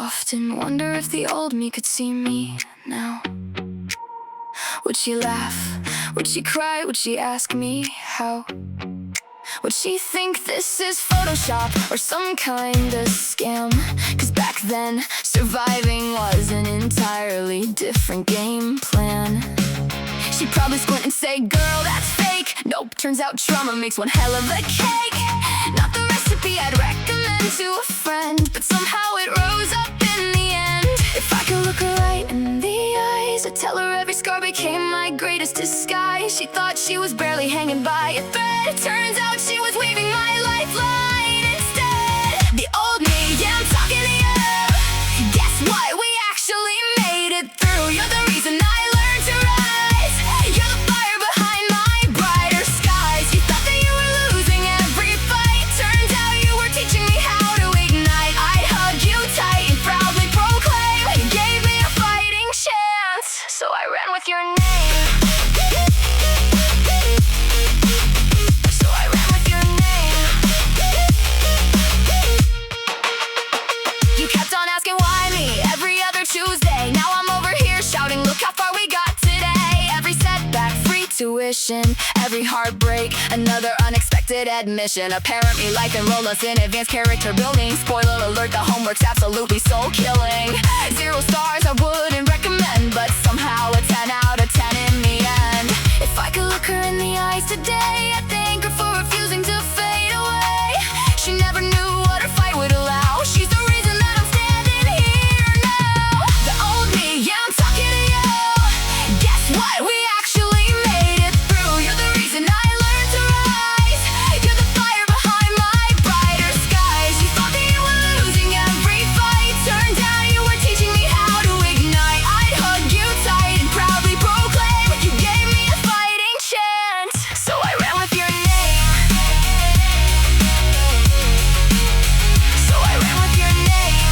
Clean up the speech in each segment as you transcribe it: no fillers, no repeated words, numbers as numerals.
often wonder if the old me could see me now. Would she laugh? Would she cry? Would she ask me how? Would she think this is Photoshop or some kind of scam? 'Cause back then, surviving was an entirely different game plan. She'd probably squint and say, girl, that's fake. Nope, turns out trauma makes one hell of a cake. Not the recipe I'd recommend to a friend, but somehow it rose up in the end. If I could look her right in the eyes, I'd tell her every scar became my greatest disguise. She thought she was barely hanging by a thread. It turns out she was weaving my lifeline instead. The old me, yeah, I'm talking to you. Guess what? We actually made it through. You're the reason I learned to rise. You're the fire behind my brighter skies. You thought that you were losing every fight. Turns out you were teaching me how to ignite. I'd hug you tight and proudly proclaim you gave me a fighting chance. So I ran with your name. Tuesday, now I'm over here shouting, look how far we got today. Every setback, free tuition. Every heartbreak, another unexpected admission. Apparently life enrolled us in advanced character building. Spoiler alert, the homework's absolutely soul killing. 0 stars I wouldn't recommend, but somehow a 10 out of 10 in the end. If I could look her in the eyes today, I'd thank her for refusing to fade away. She never knew what her fight would allow. She's the reason that I'm standing here now. The old me, yeah, I'm talking to you. Guess what? We actually made it through. You're the reason I learned to rise. You're the fire behind my brighter skies. You thought that you were losing every fight. Turned out you were teaching me how to ignite. I'd hug you tight and proudly proclaim you gave me a fighting chance. So I ran with your name. So I ran with your name.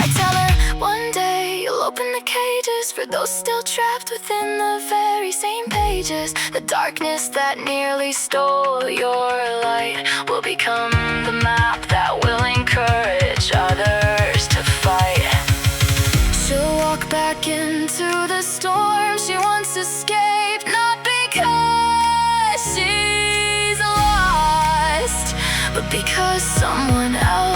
I tell her one day you'll open the cages for those still trapped within the very same pages. The darkness that nearly stole your light will become the map that will encourage others to fight. She'll walk back into the storm she once escaped, not because she's lost, but because someone else